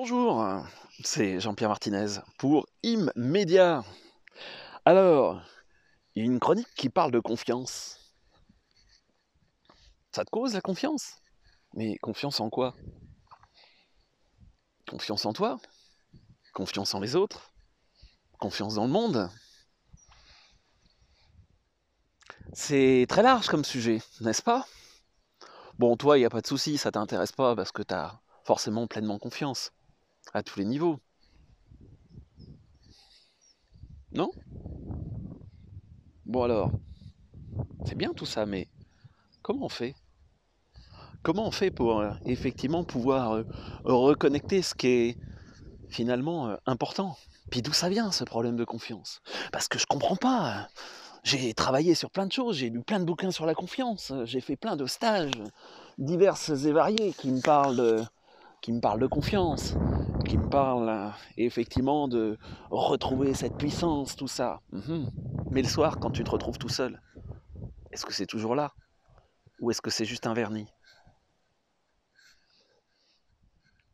Bonjour, c'est Jean-Pierre Martinez pour Immédiat. Alors, il y a une chronique qui parle de confiance. Ça te cause la confiance? Mais confiance en quoi? Confiance en toi? Confiance en les autres? Confiance dans le monde? C'est très large comme sujet, n'est-ce pas? Bon, toi, il n'y a pas de souci, ça t'intéresse pas parce que t'as forcément pleinement confiance, à tous les niveaux. Non? Bon alors, c'est bien tout ça, mais comment on fait? Comment on fait pour effectivement pouvoir reconnecter ce qui est finalement important? Puis d'où ça vient ce problème de confiance? Parce que je comprends pas. J'ai travaillé sur plein de choses, j'ai lu plein de bouquins sur la confiance, j'ai fait plein de stages divers et variés qui me parlent de confiance, qui me parlent effectivement de retrouver cette puissance, tout ça. Mais le soir, quand tu te retrouves tout seul, est-ce que c'est toujours là? Ou est-ce que c'est juste un vernis?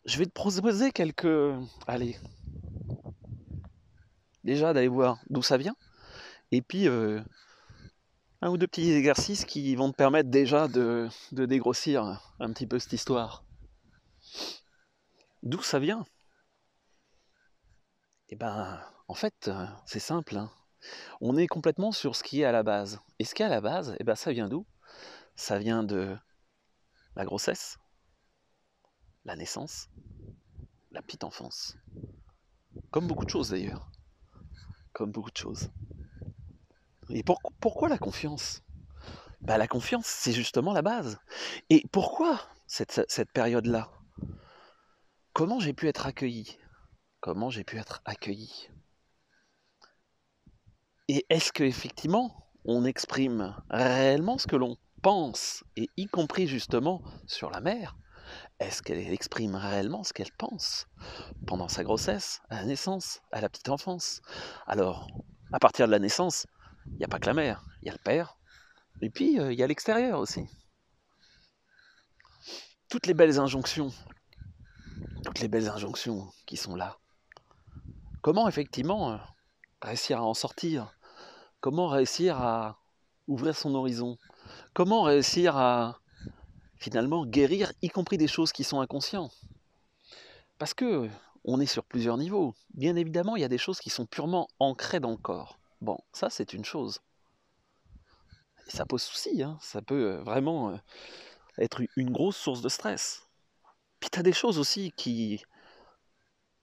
Je vais te proposer quelques... Allez, déjà d'aller voir d'où ça vient, et puis un ou deux petits exercices qui vont te permettre déjà de dégrossir un petit peu cette histoire. D'où ça vient? Eh ben, en fait, c'est simple, hein. On est complètement sur ce qui est à la base. Et ce qui est à la base, eh ben, ça vient d'où? Ça vient de la grossesse, la naissance, la petite enfance. Comme beaucoup de choses d'ailleurs. Comme beaucoup de choses. Et pourquoi la confiance? Bah, la confiance, c'est justement la base. Et pourquoi cette période-là? Comment j'ai pu être accueilli? Comment j'ai pu être accueilli? Et est-ce qu'effectivement, on exprime réellement ce que l'on pense, et y compris justement sur la mère? Est-ce qu'elle exprime réellement ce qu'elle pense pendant sa grossesse, à la naissance, à la petite enfance? Alors, à partir de la naissance, il n'y a pas que la mère, il y a le père, et puis il y a l'extérieur aussi. Toutes les belles injonctions, toutes les belles injonctions qui sont là. Comment effectivement réussir à en sortir? Comment réussir à ouvrir son horizon? Comment réussir à finalement guérir, y compris des choses qui sont inconscientes? Parce que on est sur plusieurs niveaux. Bien évidemment, il y a des choses qui sont purement ancrées dans le corps. Bon, ça c'est une chose. Et ça pose souci, hein. Ça peut vraiment être une grosse source de stress. Puis tu as des choses aussi qui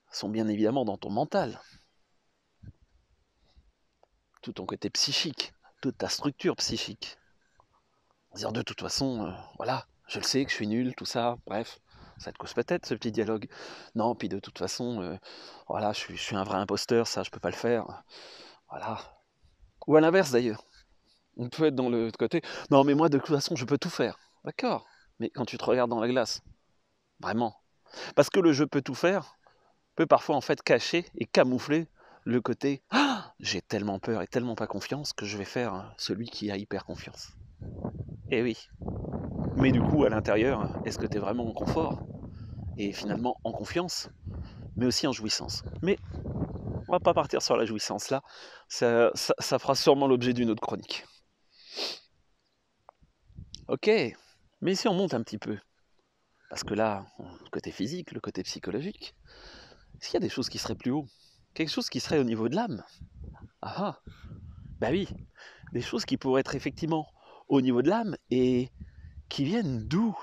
sont bien évidemment dans ton mental. Tout ton côté psychique, toute ta structure psychique. Dire de toute façon, voilà, je le sais que je suis nul, tout ça, bref, ça te cause peut-être ce petit dialogue. Non, puis de toute façon, voilà, je suis un vrai imposteur, ça je peux pas le faire. Voilà. Ou à l'inverse d'ailleurs. On peut être dans le côté, non mais moi de toute façon je peux tout faire. D'accord, mais quand tu te regardes dans la glace, vraiment. Parce que le je peux tout faire peut parfois en fait cacher et camoufler le côté, ah, j'ai tellement peur et tellement pas confiance que je vais faire celui qui a hyper confiance. Eh oui. Mais du coup, à l'intérieur, est-ce que tu es vraiment en confort? Et finalement en confiance, mais aussi en jouissance. Mais on va pas partir sur la jouissance là, ça fera sûrement l'objet d'une autre chronique. Ok, mais si on monte un petit peu, parce que là, le côté physique, le côté psychologique, est-ce qu'il y a des choses qui seraient plus haut? Quelque chose qui serait au niveau de l'âme? Ah ah, bah oui, des choses qui pourraient être effectivement au niveau de l'âme et qui viennent d'où?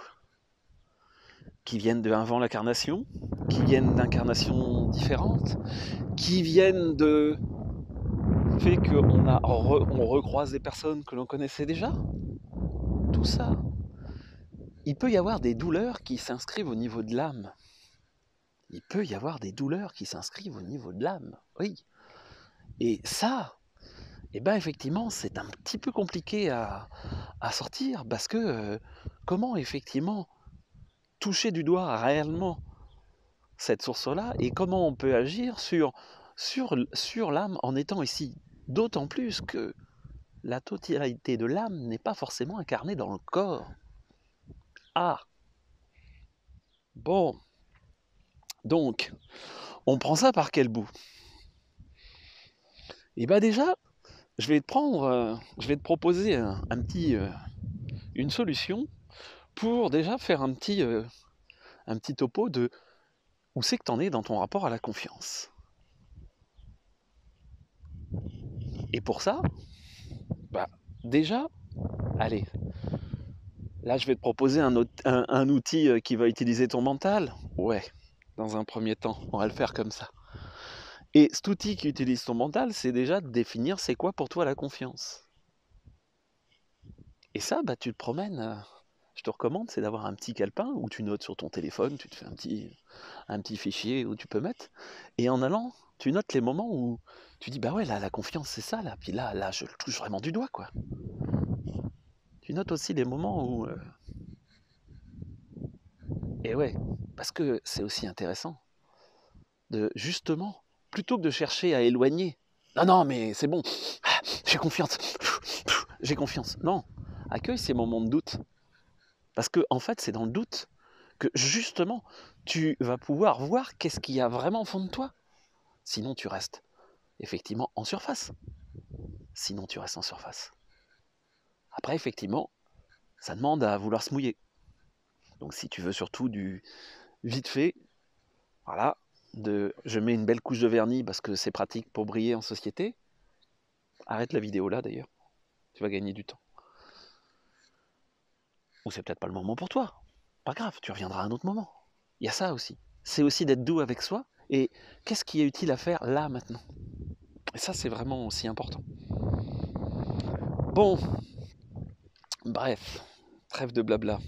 Qui viennent de avant l'incarnation, qui viennent d'incarnations différentes, qui viennent de fait on recroise des personnes que l'on connaissait déjà. Tout ça. Il peut y avoir des douleurs qui s'inscrivent au niveau de l'âme. Il peut y avoir des douleurs qui s'inscrivent au niveau de l'âme. Oui. Et ça, eh ben effectivement, c'est un petit peu compliqué à sortir parce que comment effectivement toucher du doigt réellement cette source-là et comment on peut agir sur l'âme en étant ici. D'autant plus que la totalité de l'âme n'est pas forcément incarnée dans le corps. Ah, bon, Donc, on prend ça par quel bout? Et bah déjà, je vais te proposer une solution pour déjà faire un petit topo de où c'est que t'en es dans ton rapport à la confiance. Et pour ça, bah déjà, allez, là je vais te proposer un outil qui va utiliser ton mental. Ouais, dans un premier temps, on va le faire comme ça. Et cet outil qui utilise ton mental, c'est déjà de définir c'est quoi pour toi la confiance. Et ça, bah, tu te promènes. Je te recommande, c'est d'avoir un petit calepin où tu notes sur ton téléphone, tu te fais un petit fichier où tu peux mettre. Et en allant, tu notes les moments où tu dis, bah ouais, là, la confiance, c'est ça, là. Puis là, je le touche vraiment du doigt, quoi. Tu notes aussi les moments où... Et ouais, parce que c'est aussi intéressant de, justement, plutôt que de chercher à éloigner. Non, non, mais c'est bon, j'ai confiance, j'ai confiance. Non, accueille ces moments de doute. Parce que, en fait, c'est dans le doute que, justement, tu vas pouvoir voir qu'est-ce qu'il y a vraiment au fond de toi. Sinon, tu restes effectivement en surface. Sinon, tu restes en surface. Après, effectivement, ça demande à vouloir se mouiller. Donc, si tu veux surtout du vite fait, voilà, je mets une belle couche de vernis parce que c'est pratique pour briller en société. Arrête la vidéo là, d'ailleurs. Tu vas gagner du temps. Ou c'est peut-être pas le moment pour toi. Pas grave, tu reviendras à un autre moment. Il y a ça aussi. C'est aussi d'être doux avec soi. Et qu'est-ce qui est utile à faire là, maintenant? Et ça, c'est vraiment aussi important. Bon, bref, trêve de blabla.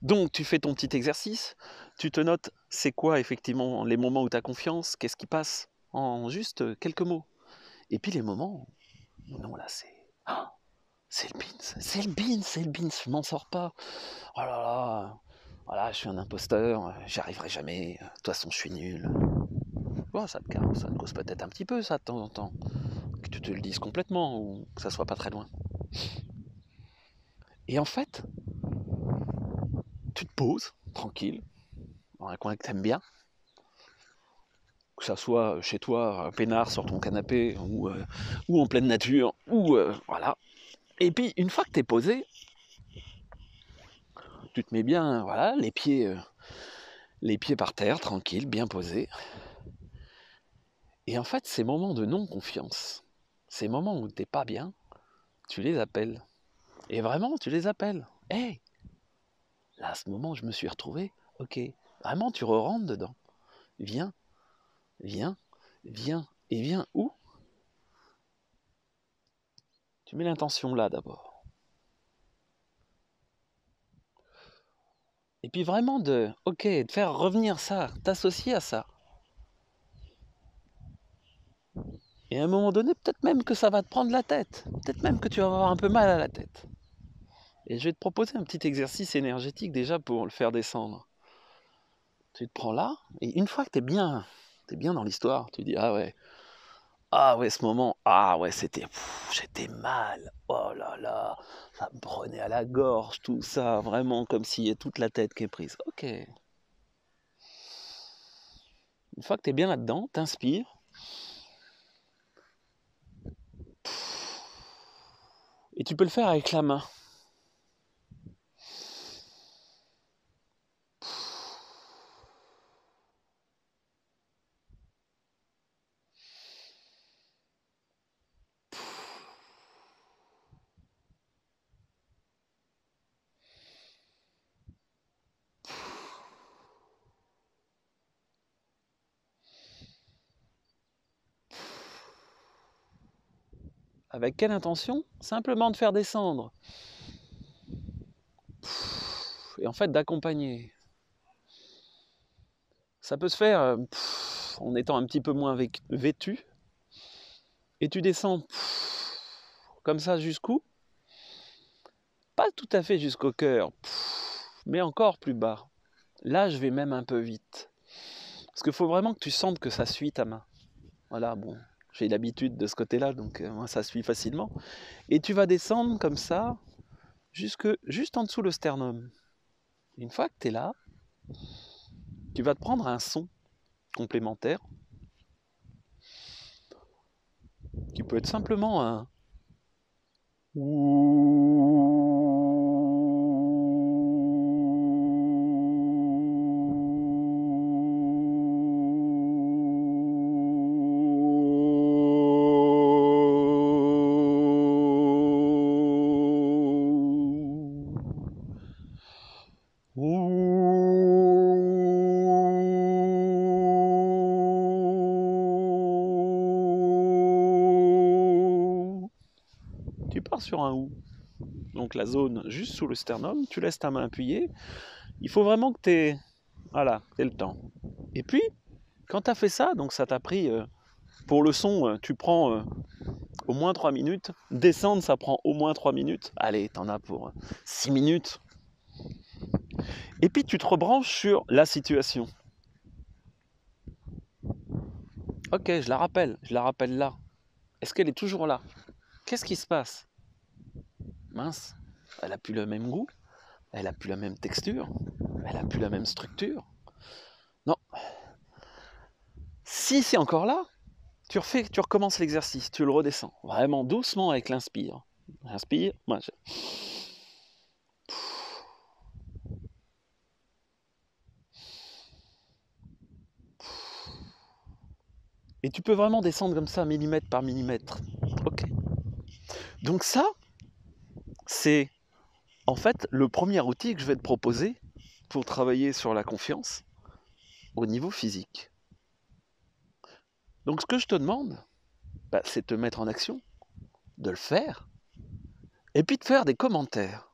Donc, tu fais ton petit exercice, tu te notes c'est quoi effectivement les moments où tu as confiance, qu'est-ce qui passe en juste quelques mots. Et puis les moments, non là c'est... Ah, c'est le beans, je m'en sors pas. Oh là là, voilà, je suis un imposteur, j'y arriverai jamais, de toute façon je suis nul. Bon, ça te cause peut-être un petit peu ça de temps en temps, que tu te le dises complètement ou que ça soit pas très loin. Et en fait, tu te poses, tranquille, dans un coin que t'aimes bien, que ça soit chez toi, peinard sur ton canapé, ou en pleine nature, ou voilà. Et puis, une fois que t'es posé, tu te mets bien, voilà, les pieds par terre, tranquille, bien posés. Et en fait, ces moments de non-confiance, ces moments où t'es pas bien, tu les appelles. Et vraiment, tu les appelles. Hey, là, à ce moment, je me suis retrouvé, ok. Vraiment, tu re-rentres dedans. Viens, viens, viens. Et viens où? Tu mets l'intention là d'abord. Et puis vraiment de faire revenir ça, t'associer à ça. Et à un moment donné, peut-être même que ça va te prendre la tête. Peut-être même que tu vas avoir un peu mal à la tête. Et je vais te proposer un petit exercice énergétique déjà pour le faire descendre. Tu te prends là, et une fois que t'es bien dans l'histoire, tu dis ah ouais, ce moment, ah ouais, j'étais mal, oh là là, ça me prenait à la gorge, tout ça, vraiment comme s'il y a toute la tête qui est prise. Ok. Une fois que t'es bien là-dedans, t'inspires. Et tu peux le faire avec la main. Avec quelle intention? Simplement de faire descendre. Et en fait d'accompagner. Ça peut se faire en étant un petit peu moins vêtu. Et tu descends comme ça jusqu'où? Pas tout à fait jusqu'au cœur, mais encore plus bas. Là, je vais même un peu vite. Parce qu'il faut vraiment que tu sentes que ça suit ta main. Voilà, bon, j'ai l'habitude de ce côté-là, donc moi, ça suit facilement. Et tu vas descendre comme ça, juste en dessous le sternum. Une fois que tu es là, tu vas te prendre un son complémentaire qui peut être simplement un tu pars sur un ou. Donc la zone juste sous le sternum, tu laisses ta main appuyée. Il faut vraiment que tu aies le temps. Et puis, quand tu as fait ça, donc ça t'a pris, pour le son, tu prends au moins 3 minutes. Descendre, ça prend au moins 3 minutes. Allez, t'en as pour 6 minutes. Et puis tu te rebranches sur la situation. Ok, je la rappelle là. Est-ce qu'elle est toujours là? Qu'est-ce qui se passe? Mince, elle a plus le même goût, elle a plus la même texture, elle a plus la même structure. Non. Si c'est encore là, tu recommences l'exercice, tu le redescends, vraiment doucement avec l'inspire. Inspire, et tu peux vraiment descendre comme ça, millimètre par millimètre. Ok. Donc ça, c'est en fait le premier outil que je vais te proposer pour travailler sur la confiance au niveau physique. Donc ce que je te demande, c'est de te mettre en action, de le faire, et puis de faire des commentaires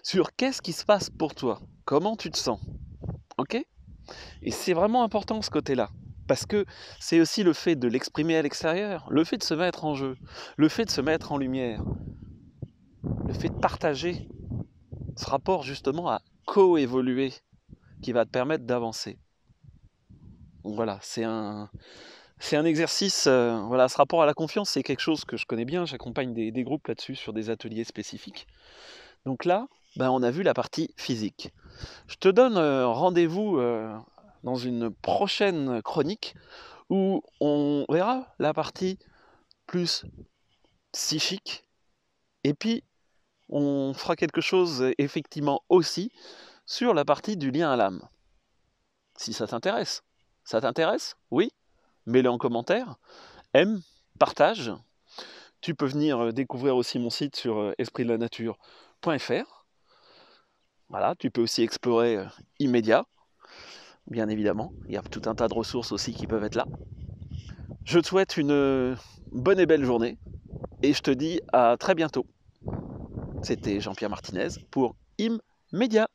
sur qu'est-ce qui se passe pour toi, comment tu te sens. Ok? Et c'est vraiment important ce côté-là, parce que c'est aussi le fait de l'exprimer à l'extérieur, le fait de se mettre en jeu, le fait de se mettre en lumière, le fait de partager ce rapport justement à coévoluer qui va te permettre d'avancer. Donc voilà, c'est un exercice, ce rapport à la confiance, c'est quelque chose que je connais bien, j'accompagne des groupes là-dessus sur des ateliers spécifiques. Donc là, on a vu la partie physique. Je te donne rendez-vous dans une prochaine chronique où on verra la partie plus psychique et puis on fera quelque chose effectivement aussi sur la partie du lien à l'âme. Si ça t'intéresse. Ça t'intéresse? Oui? Mets-le en commentaire. Aime, partage. Tu peux venir découvrir aussi mon site sur espritdelanature.fr. Voilà, tu peux aussi explorer Immédiat, bien évidemment. Il y a tout un tas de ressources aussi qui peuvent être là. Je te souhaite une bonne et belle journée et je te dis à très bientôt. C'était Jean-Pierre Martinez pour Immédiat.